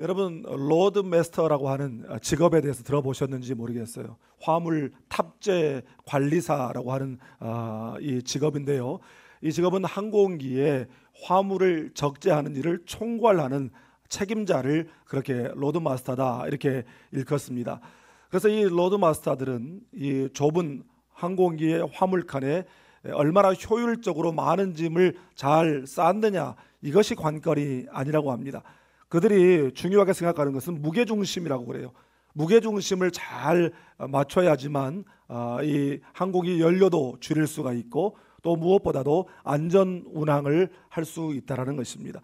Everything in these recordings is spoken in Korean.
여러분 로드 마스터라고 하는 직업에 대해서 들어보셨는지 모르겠어요. 화물 탑재 관리사라고 하는 이 직업인데요. 이 직업은 항공기에 화물을 적재하는 일을 총괄하는 책임자를 그렇게 로드 마스터다 이렇게 일컫습니다. 그래서 이 로드 마스터들은 이 좁은 항공기의 화물칸에 얼마나 효율적으로 많은 짐을 잘 쌓느냐, 이것이 관건이 아니라고 합니다. 그들이 중요하게 생각하는 것은 무게중심이라고 그래요. 무게중심을 잘 맞춰야지만 이 항공기 연료도 줄일 수가 있고 또 무엇보다도 안전 운항을 할 수 있다는 것입니다.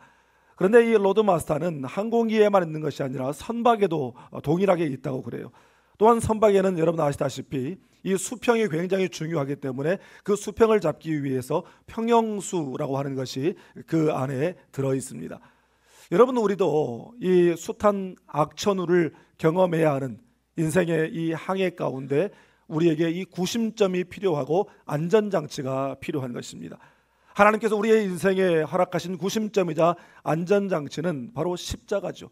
그런데 이 로드마스터는 항공기에만 있는 것이 아니라 선박에도 동일하게 있다고 그래요. 또한 선박에는 여러분 아시다시피 이 수평이 굉장히 중요하기 때문에 그 수평을 잡기 위해서 평형수라고 하는 것이 그 안에 들어 있습니다. 여러분, 우리도 이 숱한 악천후를 경험해야 하는 인생의 이 항해 가운데 우리에게 이 구심점이 필요하고 안전장치가 필요한 것입니다. 하나님께서 우리의 인생에 허락하신 구심점이자 안전장치는 바로 십자가죠.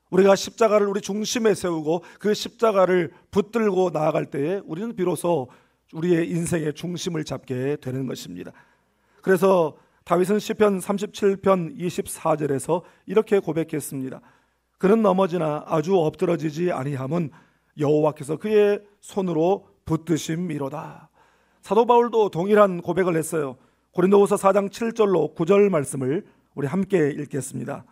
우리가 십자가를 우리 중심에 세우고 그 십자가를 붙들고 나아갈 때에 우리는 비로소 우리의 인생의 중심을 잡게 되는 것입니다. 그래서 다윗은 시편 37편 24절에서 이렇게 고백했습니다. 그는 넘어지나 아주 엎드러지지 아니함은 여호와께서 그의 손으로 붙드심이로다. 사도 바울도 동일한 고백을 했어요. 고린도후서 4장 7절로 9절 말씀을 우리 함께 읽겠습니다.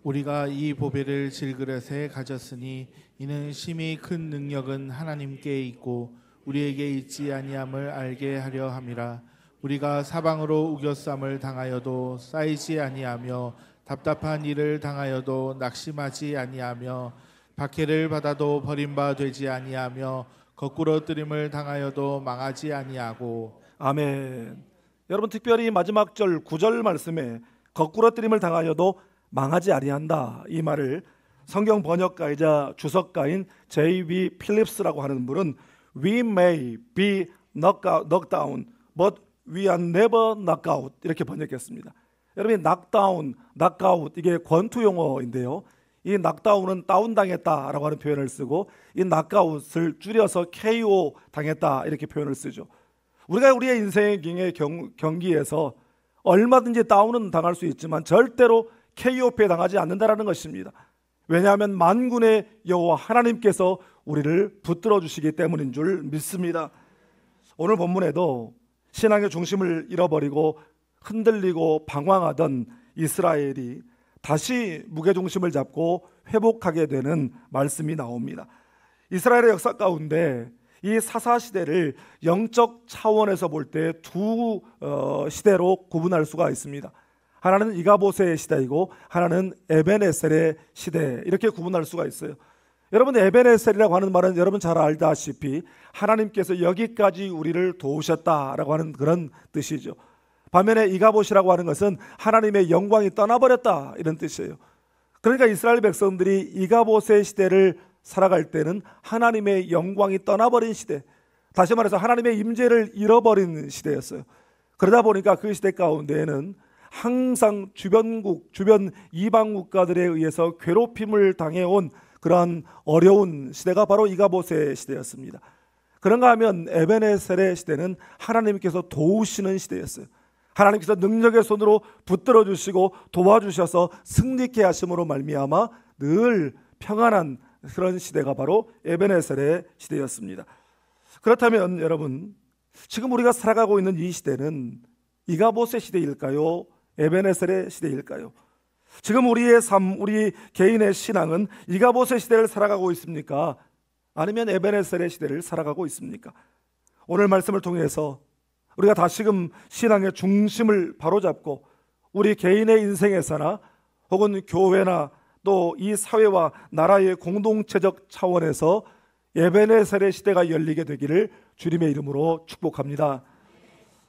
우리가 이 보배를 질그릇에 가졌으니 이는 심히 큰 능력은 하나님께 있고 우리에게 있지 아니함을 알게 하려 함이라. 우리가 사방으로 우겨쌈을 당하여도 쌓이지 아니하며 답답한 일을 당하여도 낙심하지 아니하며 박해를 받아도 버림바 되지 아니하며 거꾸로 뜨림을 당하여도 망하지 아니하고. 아멘. 여러분, 특별히 마지막 절 9절 말씀에 거꾸로 뜨림을 당하여도 망하지 아니한다, 이 말을 성경 번역가이자 주석가인 J.B. 필립스라고 하는 분은 We may be knocked down, but we are never knocked out, 이렇게 번역했습니다. 여러분, knockdown, knockout 이게 권투 용어인데요. 이 knockdown은 다운당했다라고 하는 표현을 쓰고 이 knockout을 줄여서 KO 당했다 이렇게 표현을 쓰죠. 우리가 우리의 인생의 경기에서 얼마든지 다운은 당할 수 있지만 절대로 KO패 당하지 않는다라는 것입니다. 왜냐하면 만군의 여호와 하나님께서 우리를 붙들어 주시기 때문인 줄 믿습니다. 오늘 본문에도 신앙의 중심을 잃어버리고 흔들리고 방황하던 이스라엘이 다시 무게중심을 잡고 회복하게 되는 말씀이 나옵니다. 이스라엘의 역사 가운데 이 사사시대를 영적 차원에서 볼 때 두 시대로 구분할 수가 있습니다. 하나는 이가보스의 시대이고 하나는 에벤에셀의 시대, 이렇게 구분할 수가 있어요. 여러분, 에벤에셀이라고 하는 말은 여러분 잘 알다시피 하나님께서 여기까지 우리를 도우셨다라고 하는 그런 뜻이죠. 반면에 이가봇이라고 하는 것은 하나님의 영광이 떠나버렸다, 이런 뜻이에요. 그러니까 이스라엘 백성들이 이가봇의 시대를 살아갈 때는 하나님의 영광이 떠나버린 시대, 다시 말해서 하나님의 임재를 잃어버린 시대였어요. 그러다 보니까 그 시대 가운데에는 항상 주변 이방 국가들에 의해서 괴롭힘을 당해온 그러한 어려운 시대가 바로 이가봇의 시대였습니다. 그런가 하면 에벤에셀의 시대는 하나님께서 도우시는 시대였어요. 하나님께서 능력의 손으로 붙들어 주시고 도와주셔서 승리케 하심으로 말미암아 늘 평안한 그런 시대가 바로 에벤에셀의 시대였습니다. 그렇다면 여러분, 지금 우리가 살아가고 있는 이 시대는 이가봇의 시대일까요? 에벤에셀의 시대일까요? 지금 우리의 삶, 우리 개인의 신앙은 이가봇의 시대를 살아가고 있습니까? 아니면 에벤에셀의 시대를 살아가고 있습니까? 오늘 말씀을 통해서 우리가 다시금 신앙의 중심을 바로잡고 우리 개인의 인생에서나 혹은 교회나 또 이 사회와 나라의 공동체적 차원에서 에벤에셀의 시대가 열리게 되기를 주님의 이름으로 축복합니다.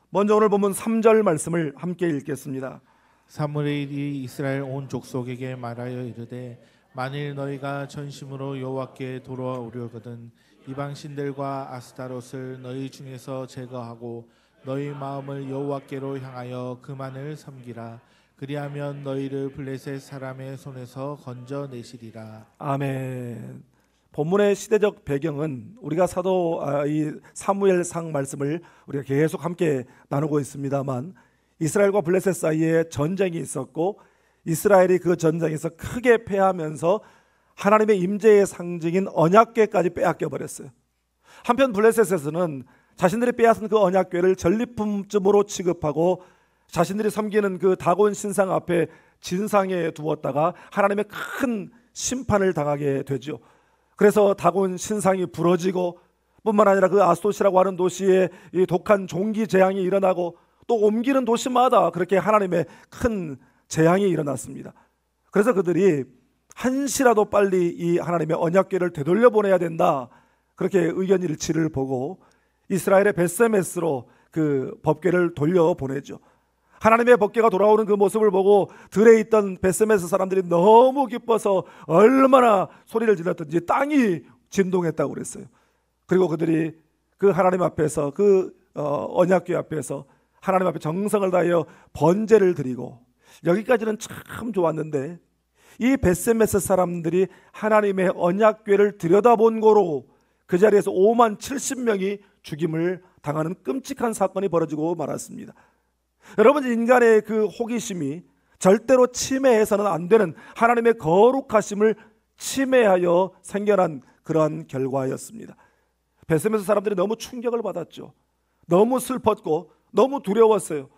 먼저 오늘 본문 3절 말씀을 함께 읽겠습니다. 사무엘이 이스라엘 온 족속에게 말하여 이르되 만일 너희가 전심으로 여호와께 돌아오려거든 이방 신들과 아스타롯을 너희 중에서 제거하고 너희 마음을 여호와께로 향하여 그만을 섬기라. 그리하면 너희를 블레셋 사람의 손에서 건져내시리라. 아멘. 본문의 시대적 배경은 우리가 이 사무엘상 말씀을 우리가 계속 함께 나누고 있습니다만, 이스라엘과 블레셋 사이에 전쟁이 있었고 이스라엘이 그 전쟁에서 크게 패하면서 하나님의 임재의 상징인 언약궤까지 빼앗겨 버렸어요. 한편 블레셋에서는 자신들이 빼앗은 그 언약궤를 전리품쯤으로 취급하고 자신들이 섬기는 그 다곤 신상 앞에 진상에 두었다가 하나님의 큰 심판을 당하게 되죠. 그래서 다곤 신상이 부러지고 뿐만 아니라 그 아스돗이라고 하는 도시에 이 독한 종기 재앙이 일어나고 또 옮기는 도시마다 그렇게 하나님의 큰 재앙이 일어났습니다. 그래서 그들이 한시라도 빨리 이 하나님의 언약궤를 되돌려 보내야 된다, 그렇게 의견 일치를 보고 이스라엘의 벳세메스로 그 법궤를 돌려 보내죠. 하나님의 법궤가 돌아오는 그 모습을 보고 들에 있던 벳세메스 사람들이 너무 기뻐서 얼마나 소리를 질렀던지 땅이 진동했다고 그랬어요. 그리고 그들이 그 하나님 앞에서 그 언약궤 앞에서 하나님 앞에 정성을 다하여 번제를 드리고, 여기까지는 참 좋았는데 이 벳세메스 사람들이 하나님의 언약궤를 들여다본 거로 그 자리에서 5만 70명이 죽임을 당하는 끔찍한 사건이 벌어지고 말았습니다. 여러분, 인간의 그 호기심이 절대로 침해해서는 안 되는 하나님의 거룩하심을 침해하여 생겨난 그러한 결과였습니다. 벳세메스 사람들이 너무 충격을 받았죠. 너무 슬펐고 너무 두려웠어요.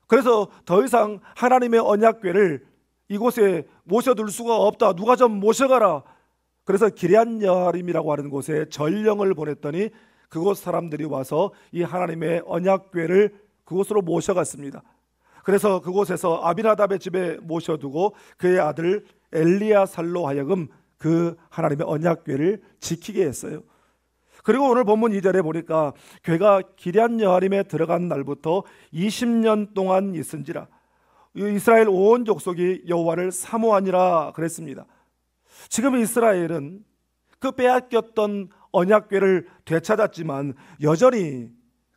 그래서 더 이상 하나님의 언약궤를 이곳에 모셔둘 수가 없다, 누가 좀 모셔가라. 그래서 기럇 여아림이라고 하는 곳에 전령을 보냈더니 그곳 사람들이 와서 이 하나님의 언약궤를 그곳으로 모셔갔습니다. 그래서 그곳에서 아비나답의 집에 모셔두고 그의 아들 엘리야살로 하여금 그 하나님의 언약궤를 지키게 했어요. 그리고 오늘 본문 2절에 보니까 궤가 기럇 여아림에 들어간 날부터 20년 동안 있은지라 이스라엘 온 족속이 여호와를 사모하니라 그랬습니다. 지금 이스라엘은 그 빼앗겼던 언약궤를 되찾았지만 여전히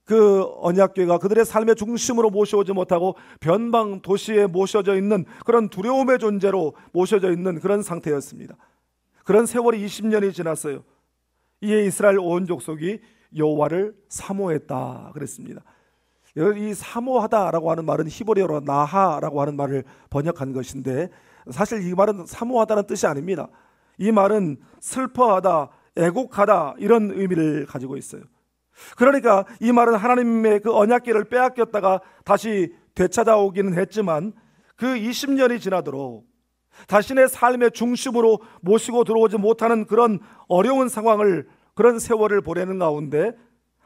그 언약궤가 그들의 삶의 중심으로 모셔오지 못하고 변방 도시에 모셔져 있는 그런 두려움의 존재로 모셔져 있는 그런 상태였습니다. 그런 세월이 20년이 지났어요. 이에 이스라엘 온 족속이 여호와를 사모했다 그랬습니다. 이 사모하다라고 하는 말은 히브리어로 나하라고 하는 말을 번역한 것인데, 사실 이 말은 사모하다는 뜻이 아닙니다. 이 말은 슬퍼하다, 애곡하다, 이런 의미를 가지고 있어요. 그러니까 이 말은 하나님의 그 언약궤를 빼앗겼다가 다시 되찾아오기는 했지만 그 20년이 지나도록 자신의 삶의 중심으로 모시고 들어오지 못하는 그런 어려운 상황을, 그런 세월을 보내는 가운데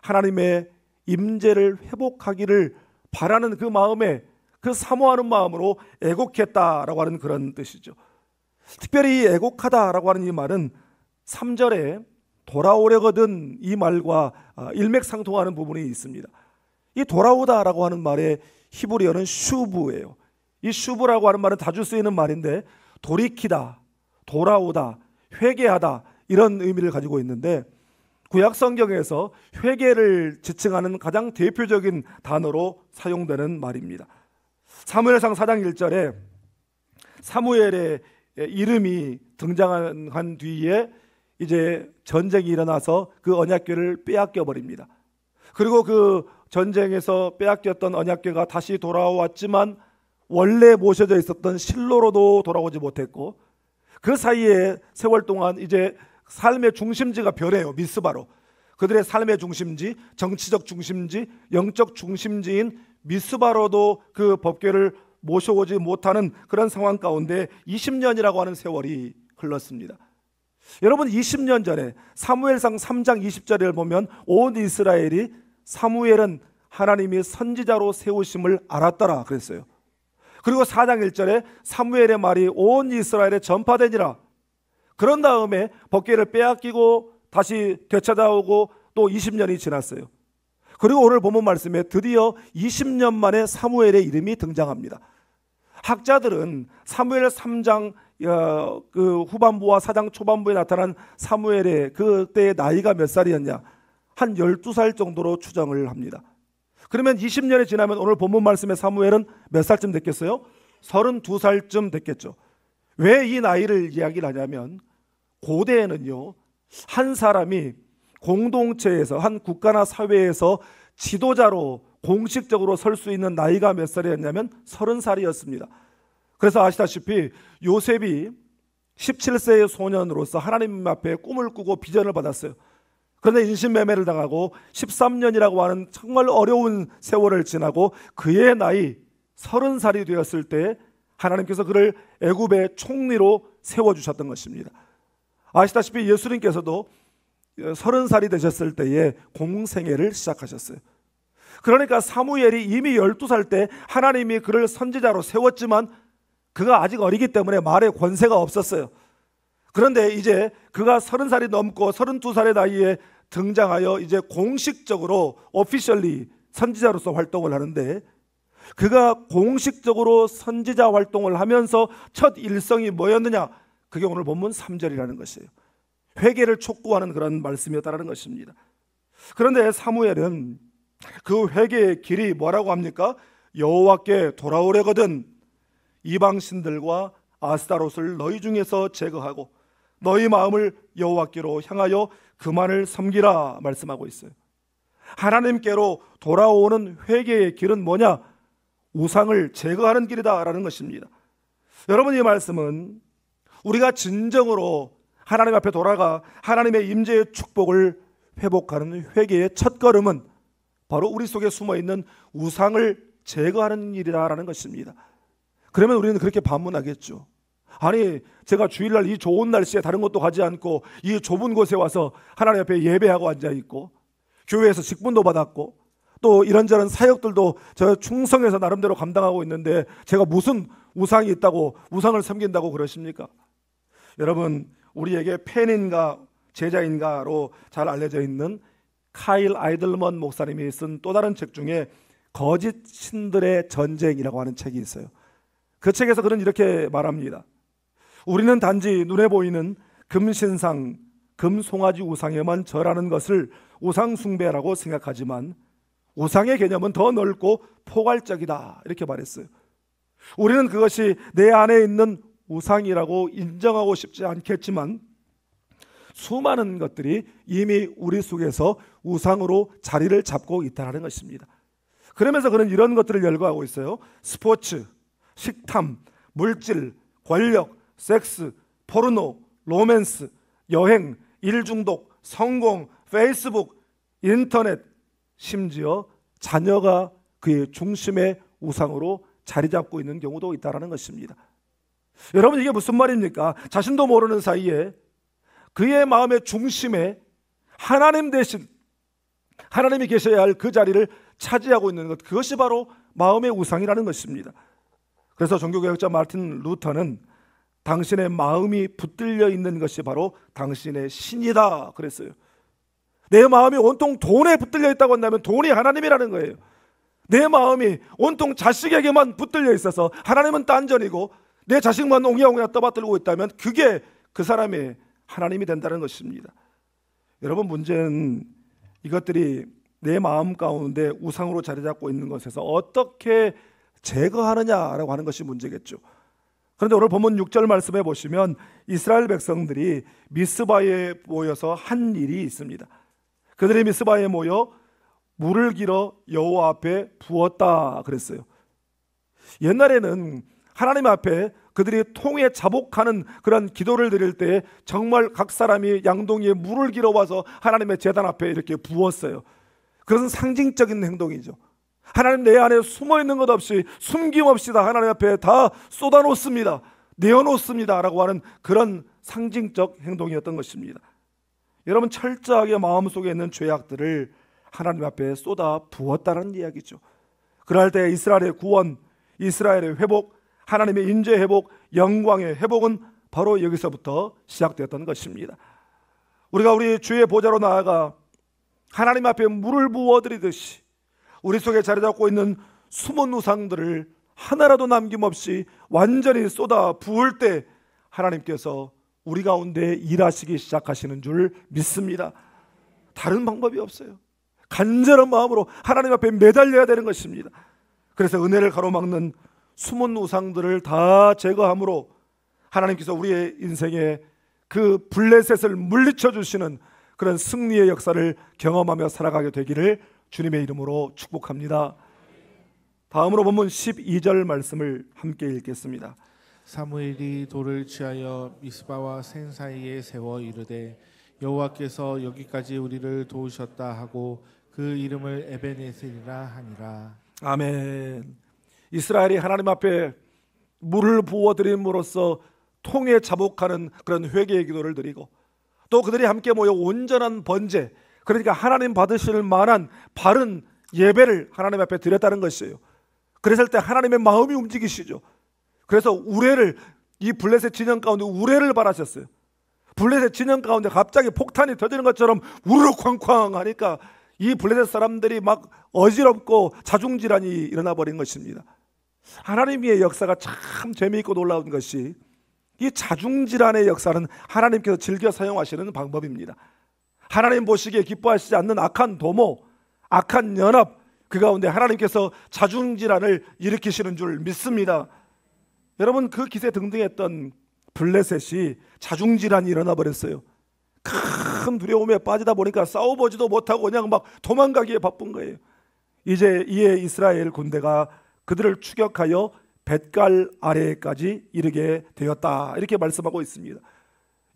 하나님의 임재를 회복하기를 바라는 그 마음에, 그 사모하는 마음으로 애곡했다라고 하는 그런 뜻이죠. 특별히 이 애곡하다라고 하는 이 말은 3절에 돌아오려거든 이 말과 일맥상통하는 부분이 있습니다. 이 돌아오다라고 하는 말의 히브리어는 슈브예요. 이 슈브라고 하는 말은 자주 쓰이는 말인데 돌이키다, 돌아오다, 회개하다, 이런 의미를 가지고 있는데 구약 성경에서 회개를 지칭하는 가장 대표적인 단어로 사용되는 말입니다. 사무엘상 4장 1절에 사무엘의 이름이 등장한 뒤에 이제 전쟁이 일어나서 그 언약궤를 빼앗겨 버립니다. 그리고 그 전쟁에서 빼앗겼던 언약궤가 다시 돌아왔지만 원래 모셔져 있었던 실로로도 돌아오지 못했고, 그 사이에 세월 동안 이제 삶의 중심지가 변해요. 미스바로. 그들의 삶의 중심지, 정치적 중심지, 영적 중심지인 미스바로도 그 법궤를 모셔오지 못하는 그런 상황 가운데 20년이라고 하는 세월이 흘렀습니다. 여러분, 20년 전에 사무엘상 3장 20절을 보면 온 이스라엘이 사무엘은 하나님이 선지자로 세우심을 알았더라 그랬어요. 그리고 4장 1절에 사무엘의 말이 온 이스라엘에 전파되니라. 그런 다음에 법궤를 빼앗기고 다시 되찾아오고 또 20년이 지났어요. 그리고 오늘 본문 말씀에 드디어 20년 만에 사무엘의 이름이 등장합니다. 학자들은 사무엘 3장 그 후반부와 4장 초반부에 나타난 사무엘의 그때의 나이가 몇 살이었냐, 한 12살 정도로 추정을 합니다. 그러면 20년이 지나면 오늘 본문 말씀의 사무엘은 몇 살쯤 됐겠어요? 32살쯤 됐겠죠. 왜 이 나이를 이야기를 하냐면 고대에는요, 한 사람이 공동체에서, 한 국가나 사회에서 지도자로 공식적으로 설 수 있는 나이가 몇 살이었냐면 30살이었습니다. 그래서 아시다시피 요셉이 17세의 소년으로서 하나님 앞에 꿈을 꾸고 비전을 받았어요. 그런데 인신매매를 당하고 13년이라고 하는 정말 어려운 세월을 지나고 그의 나이 30살이 되었을 때 하나님께서 그를 애굽의 총리로 세워주셨던 것입니다. 아시다시피 예수님께서도 30살이 되셨을 때에 공생애를 시작하셨어요. 그러니까 사무엘이 이미 12살 때 하나님이 그를 선지자로 세웠지만 그가 아직 어리기 때문에 말의 권세가 없었어요. 그런데 이제 그가 30살이 넘고 32살의 나이에 등장하여 이제 공식적으로 오피셜리 선지자로서 활동을 하는데, 그가 공식적으로 선지자 활동을 하면서 첫 일성이 뭐였느냐? 그게 오늘 본문 3절이라는 것이에요. 회개를 촉구하는 그런 말씀이었다는 것입니다. 그런데 사무엘은 그 회개의 길이 뭐라고 합니까? 여호와께 돌아오려거든 이방 신들과 아스타롯을 너희 중에서 제거하고 너희 마음을 여호와께로 향하여 그만을 섬기라 말씀하고 있어요. 하나님께로 돌아오는 회개의 길은 뭐냐? 우상을 제거하는 길이다라는 것입니다. 여러분, 이 말씀은 우리가 진정으로 하나님 앞에 돌아가 하나님의 임재의 축복을 회복하는 회개의 첫걸음은 바로 우리 속에 숨어있는 우상을 제거하는 일이라는 것입니다. 그러면 우리는 그렇게 반문하겠죠. 아니, 제가 주일날 이 좋은 날씨에 다른 곳도 가지 않고 이 좁은 곳에 와서 하나님 앞에 예배하고 앉아있고 교회에서 직분도 받았고 또 이런저런 사역들도 저 충성해서 나름대로 감당하고 있는데 제가 무슨 우상이 있다고 우상을 섬긴다고 그러십니까? 여러분, 우리에게 팬인가 제자인가로 잘 알려져 있는 카일 아이들먼 목사님이 쓴 또 다른 책 중에 거짓 신들의 전쟁이라고 하는 책이 있어요. 그 책에서 그는 이렇게 말합니다. 우리는 단지 눈에 보이는 금신상, 금송아지 우상에만 절하는 것을 우상 숭배라고 생각하지만 우상의 개념은 더 넓고 포괄적이다, 이렇게 말했어요. 우리는 그것이 내 안에 있는 우상이라고 인정하고 싶지 않겠지만 수많은 것들이 이미 우리 속에서 우상으로 자리를 잡고 있다는 것입니다. 그러면서 그는 이런 것들을 열거하고 있어요. 스포츠, 식탐, 물질, 권력, 섹스, 포르노, 로맨스, 여행, 일중독, 성공, 페이스북, 인터넷, 심지어 자녀가 그의 중심의 우상으로 자리 잡고 있는 경우도 있다는 것입니다. 여러분, 이게 무슨 말입니까? 자신도 모르는 사이에 그의 마음의 중심에 하나님 대신 하나님이 계셔야 할 그 자리를 차지하고 있는 것, 그것이 바로 마음의 우상이라는 것입니다. 그래서 종교개혁자 마틴 루터는 당신의 마음이 붙들려 있는 것이 바로 당신의 신이다 그랬어요. 내 마음이 온통 돈에 붙들려 있다고 한다면 돈이 하나님이라는 거예요. 내 마음이 온통 자식에게만 붙들려 있어서 하나님은 딴전이고 내 자식만 옹야옹야 떠받들고 있다면 그게 그 사람의 하나님이 된다는 것입니다. 여러분, 문제는 이것들이 내 마음 가운데 우상으로 자리 잡고 있는 것에서 어떻게 제거하느냐라고 하는 것이 문제겠죠. 그런데 오늘 본문 6절 말씀해 보시면 이스라엘 백성들이 미스바에 모여서 한 일이 있습니다. 그들이 미스바에 모여 물을 길어 여호와 앞에 부었다 그랬어요. 옛날에는 하나님 앞에 그들이 통에 자복하는 그런 기도를 드릴 때 정말 각 사람이 양동이에 물을 길어 와서 하나님의 제단 앞에 이렇게 부었어요. 그것은 상징적인 행동이죠. 하나님 내 안에 숨어있는 것 없이 숨김없이 다 하나님 앞에 다 쏟아놓습니다, 내어놓습니다 라고 하는 그런 상징적 행동이었던 것입니다. 여러분, 철저하게 마음속에 있는 죄악들을 하나님 앞에 쏟아 부었다는 이야기죠. 그럴 때 이스라엘의 구원, 이스라엘의 회복, 하나님의 인재 회복, 영광의 회복은 바로 여기서부터 시작되었던 것입니다. 우리가 우리 주의 보좌로 나아가 하나님 앞에 물을 부어드리듯이 우리 속에 자리 잡고 있는 숨은 우상들을 하나라도 남김없이 완전히 쏟아 부을 때 하나님께서 우리 가운데 일하시기 시작하시는 줄 믿습니다. 다른 방법이 없어요. 간절한 마음으로 하나님 앞에 매달려야 되는 것입니다. 그래서 은혜를 가로막는 숨은 우상들을 다 제거함으로 하나님께서 우리의 인생에 그 블레셋을 물리쳐 주시는 그런 승리의 역사를 경험하며 살아가게 되기를 주님의 이름으로 축복합니다. 다음으로 본문 12절 말씀을 함께 읽겠습니다. 사무엘이 돌을 취하여 미스바와 센 사이에 세워 이르되 여호와께서 여기까지 우리를 도우셨다 하고 그 이름을 에베네셀이라 하니라. 아멘. 이스라엘이 하나님 앞에 물을 부어드림으로써 통에 자복하는 그런 회개의 기도를 드리고 또 그들이 함께 모여 온전한 번제, 그러니까 하나님 받으실 만한 바른 예배를 하나님 앞에 드렸다는 것이에요. 그랬을 때 하나님의 마음이 움직이시죠. 그래서 우레를, 이 블레셋 진영 가운데 우레를 바라셨어요. 블레셋 진영 가운데 갑자기 폭탄이 터지는 것처럼 우르르 쾅쾅 하니까 이 블레셋 사람들이 막 어지럽고 자중질환이 일어나 버린 것입니다. 하나님의 역사가 참 재미있고 놀라운 것이 이 자중질환의 역사는 하나님께서 즐겨 사용하시는 방법입니다. 하나님 보시기에 기뻐하시지 않는 악한 도모, 악한 연합, 그 가운데 하나님께서 자중질환을 일으키시는 줄 믿습니다. 여러분, 그 기세등등했던 블레셋이 자중질환이 일어나 버렸어요. 큰 두려움에 빠지다 보니까 싸워보지도 못하고 그냥 막 도망가기에 바쁜 거예요. 이제 이에 이스라엘 군대가 그들을 추격하여 벳갈 아래까지 이르게 되었다, 이렇게 말씀하고 있습니다.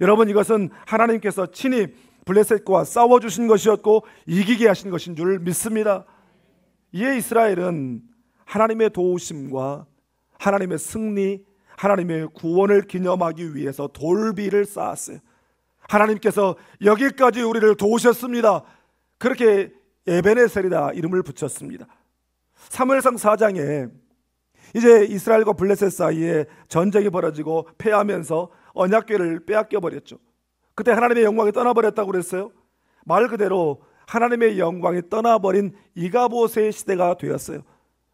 여러분, 이것은 하나님께서 친히 블레셋과 싸워주신 것이었고 이기게 하신 것인 줄 믿습니다. 이에 이스라엘은 하나님의 도우심과 하나님의 승리, 하나님의 구원을 기념하기 위해서 돌비를 쌓았어요. 하나님께서 여기까지 우리를 도우셨습니다. 그렇게 에베네셀이다 이름을 붙였습니다. 사무엘상 4장에 이제 이스라엘과 블레셋 사이에 전쟁이 벌어지고 패하면서 언약궤를 빼앗겨 버렸죠. 그때 하나님의 영광이 떠나버렸다고 그랬어요. 말 그대로 하나님의 영광이 떠나버린 이가보스의 시대가 되었어요.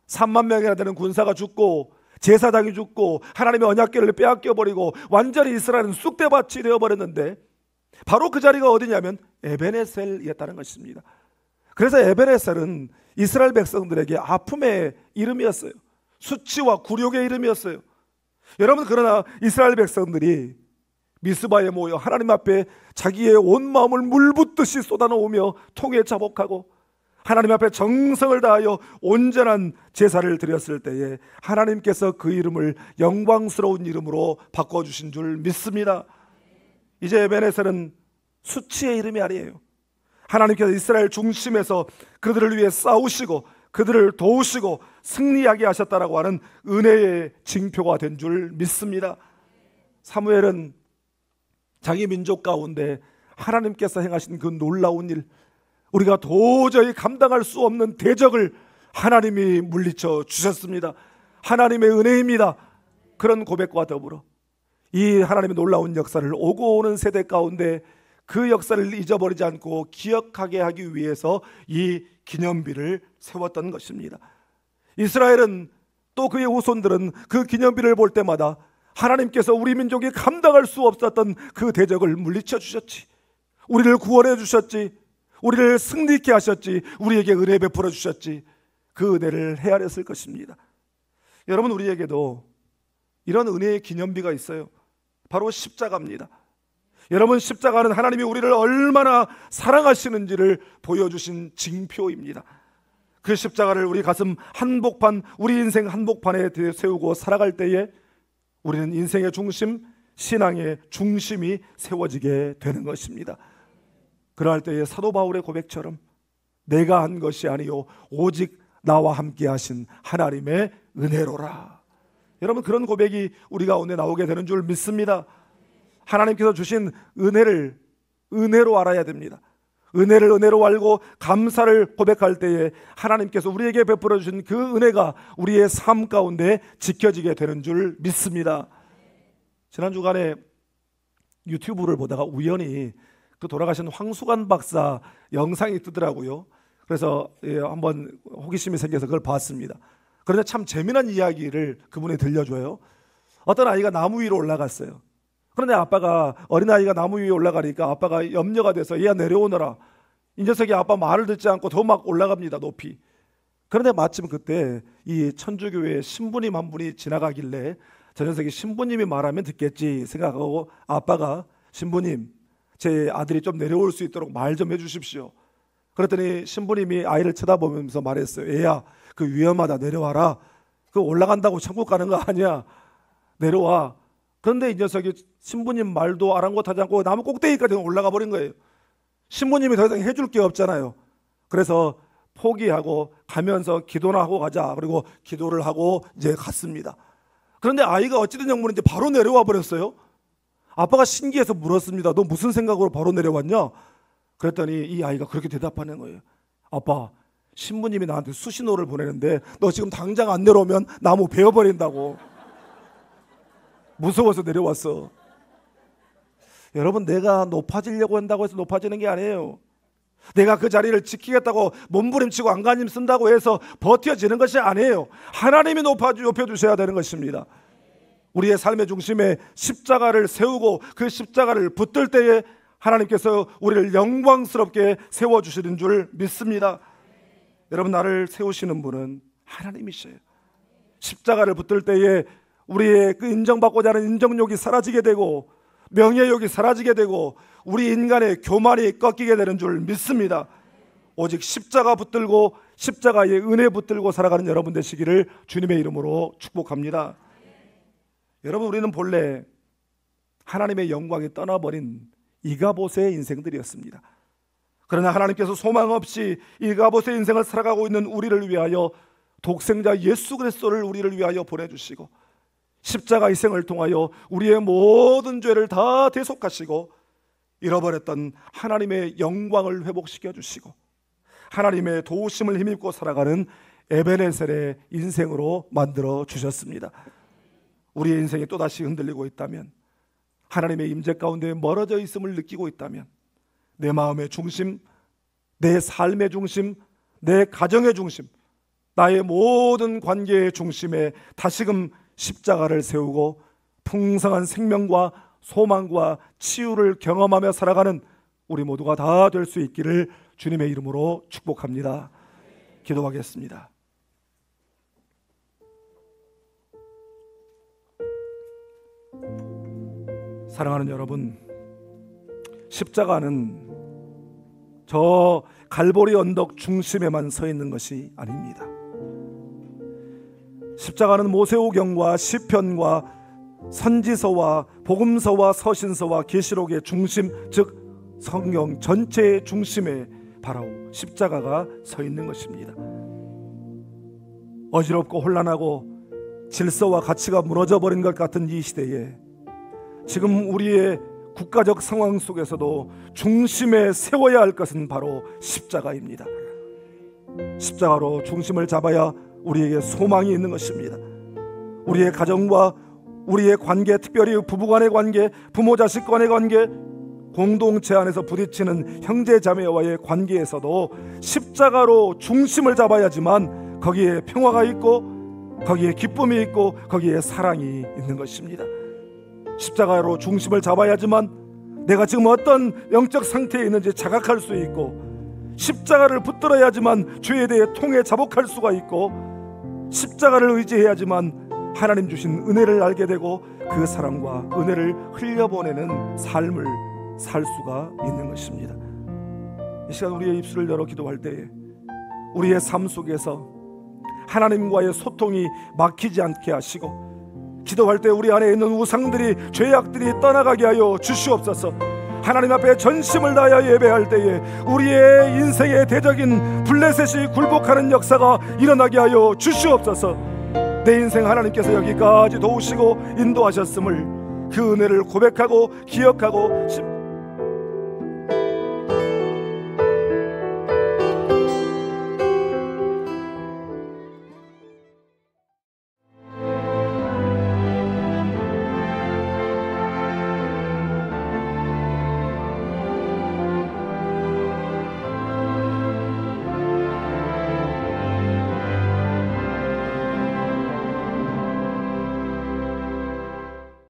3만 명이나 되는 군사가 죽고 제사장이 죽고 하나님의 언약궤를 빼앗겨 버리고 완전히 이스라엘은 쑥대밭이 되어버렸는데 바로 그 자리가 어디냐면 에베네셀이었다는 것입니다. 그래서 에베네셀은 이스라엘 백성들에게 아픔의 이름이었어요. 수치와 굴욕의 이름이었어요. 여러분, 그러나 이스라엘 백성들이 미스바에 모여 하나님 앞에 자기의 온 마음을 물붓듯이 쏟아놓으며 통에 자복하고 하나님 앞에 정성을 다하여 온전한 제사를 드렸을 때에 하나님께서 그 이름을 영광스러운 이름으로 바꿔주신 줄 믿습니다. 이제 에베네셀은 수치의 이름이 아니에요. 하나님께서 이스라엘 중심에서 그들을 위해 싸우시고 그들을 도우시고 승리하게 하셨다라고 하는 은혜의 징표가 된 줄 믿습니다. 사무엘은 자기 민족 가운데 하나님께서 행하신 그 놀라운 일, 우리가 도저히 감당할 수 없는 대적을 하나님이 물리쳐 주셨습니다. 하나님의 은혜입니다. 그런 고백과 더불어 이 하나님의 놀라운 역사를 오고 오는 세대 가운데 그 역사를 잊어버리지 않고 기억하게 하기 위해서 이 기념비를 세웠던 것입니다. 이스라엘은 또 그의 후손들은 그 기념비를 볼 때마다 하나님께서 우리 민족이 감당할 수 없었던 그 대적을 물리쳐 주셨지, 우리를 구원해 주셨지, 우리를 승리케 하셨지, 우리에게 은혜 베풀어 주셨지, 그 은혜를 헤아렸을 것입니다. 여러분, 우리에게도 이런 은혜의 기념비가 있어요. 바로 십자가입니다. 여러분, 십자가는 하나님이 우리를 얼마나 사랑하시는지를 보여주신 징표입니다. 그 십자가를 우리 가슴 한복판, 우리 인생 한복판에 세우고 살아갈 때에 우리는 인생의 중심, 신앙의 중심이 세워지게 되는 것입니다. 그럴 때에 사도 바울의 고백처럼 내가 한 것이 아니요 오직 나와 함께 하신 하나님의 은혜로라. 여러분, 그런 고백이 우리 가운데 나오게 되는 줄 믿습니다. 하나님께서 주신 은혜를 은혜로 알아야 됩니다. 은혜를 은혜로 알고 감사를 고백할 때에 하나님께서 우리에게 베풀어 주신 그 은혜가 우리의 삶 가운데 지켜지게 되는 줄 믿습니다. 지난 주간에 유튜브를 보다가 우연히 그 돌아가신 황수관 박사 영상이 뜨더라고요. 그래서 한번 호기심이 생겨서 그걸 봤습니다. 그런데 참 재미난 이야기를 그분이 들려줘요. 어떤 아이가 나무 위로 올라갔어요. 그런데 아빠가, 어린아이가 나무 위에 올라가니까 아빠가 염려가 돼서 얘야 내려오너라, 이 녀석이 아빠 말을 듣지 않고 더 막 올라갑니다, 높이. 그런데 마침 그때 이 천주교회 신부님 한 분이 지나가길래 저 녀석이 신부님이 말하면 듣겠지 생각하고 아빠가 신부님, 제 아들이 좀 내려올 수 있도록 말 좀 해주십시오. 그랬더니 신부님이 아이를 쳐다보면서 말했어요. 얘야, 그 위험하다, 내려와라. 그 올라간다고 천국 가는 거 아니야. 내려와. 그런데 이 녀석이 신부님 말도 아랑곳하지 않고 나무 꼭대기까지 올라가 버린 거예요. 신부님이 더 이상 해줄 게 없잖아요. 그래서 포기하고 가면서 기도나 하고 가자. 그리고 기도를 하고 이제 갔습니다. 그런데 아이가 어찌된 영문인지 바로 내려와 버렸어요. 아빠가 신기해서 물었습니다. 너 무슨 생각으로 바로 내려왔냐? 그랬더니 이 아이가 그렇게 대답하는 거예요. 아빠, 신부님이 나한테 수신호를 보내는데 너 지금 당장 안 내려오면 나무 베어버린다고. 무서워서 내려왔어. 여러분, 내가 높아지려고 한다고 해서 높아지는 게 아니에요. 내가 그 자리를 지키겠다고 몸부림치고 안간힘 쓴다고 해서 버텨지는 것이 아니에요. 하나님이 높여주셔야 되는 것입니다. 우리의 삶의 중심에 십자가를 세우고 그 십자가를 붙들 때에 하나님께서 우리를 영광스럽게 세워주시는 줄 믿습니다. 여러분, 나를 세우시는 분은 하나님이셔요. 십자가를 붙들 때에 우리의 그 인정받고자 하는 인정욕이 사라지게 되고 명예욕이 사라지게 되고 우리 인간의 교만이 꺾이게 되는 줄 믿습니다. 오직 십자가 붙들고 십자가의 은혜 붙들고 살아가는 여러분 되시기를 주님의 이름으로 축복합니다. 여러분, 우리는 본래 하나님의 영광이 떠나버린 이가봇의 인생들이었습니다. 그러나 하나님께서 소망 없이 이가봇의 인생을 살아가고 있는 우리를 위하여 독생자 예수 그리스도를 우리를 위하여 보내주시고 십자가 희생을 통하여 우리의 모든 죄를 다 대속하시고 잃어버렸던 하나님의 영광을 회복시켜 주시고 하나님의 도우심을 힘입고 살아가는 에베네셀의 인생으로 만들어 주셨습니다. 우리의 인생이 또다시 흔들리고 있다면, 하나님의 임재 가운데 멀어져 있음을 느끼고 있다면, 내 마음의 중심, 내 삶의 중심, 내 가정의 중심, 나의 모든 관계의 중심에 다시금 십자가를 세우고 풍성한 생명과 소망과 치유를 경험하며 살아가는 우리 모두가 다 될 수 있기를 주님의 이름으로 축복합니다. 기도하겠습니다. 사랑하는 여러분, 십자가는 저 갈보리 언덕 중심에만 서 있는 것이 아닙니다. 십자가는 모세오경과 시편과 선지서와 복음서와 서신서와 계시록의 중심, 즉 성경 전체의 중심에 바로 십자가가 서 있는 것입니다. 어지럽고 혼란하고 질서와 가치가 무너져 버린 것 같은 이 시대에 지금 우리의 국가적 상황 속에서도 중심에 세워야 할 것은 바로 십자가입니다. 십자가로 중심을 잡아야 우리에게 소망이 있는 것입니다. 우리의 가정과 우리의 관계, 특별히 부부간의 관계, 부모 자식 간의 관계, 공동체 안에서 부딪히는 형제 자매와의 관계에서도 십자가로 중심을 잡아야지만 거기에 평화가 있고 거기에 기쁨이 있고 거기에 사랑이 있는 것입니다. 십자가로 중심을 잡아야지만 내가 지금 어떤 영적 상태에 있는지 자각할 수 있고, 십자가를 붙들어야지만 죄에 대해 통해 자복할 수가 있고, 십자가를 의지해야지만 하나님 주신 은혜를 알게 되고 그 사랑과 은혜를 흘려보내는 삶을 살 수가 있는 것입니다. 이 시간 우리의 입술을 열어 기도할 때에 우리의 삶 속에서 하나님과의 소통이 막히지 않게 하시고, 기도할 때 우리 안에 있는 우상들이, 죄악들이 떠나가게 하여 주시옵소서. 하나님 앞에 전심을 다하여 예배할 때에 우리의 인생의 대적인 블레셋이 굴복하는 역사가 일어나게 하여 주시옵소서. 내 인생 하나님께서 여기까지 도우시고 인도하셨음을, 그 은혜를 고백하고 기억하고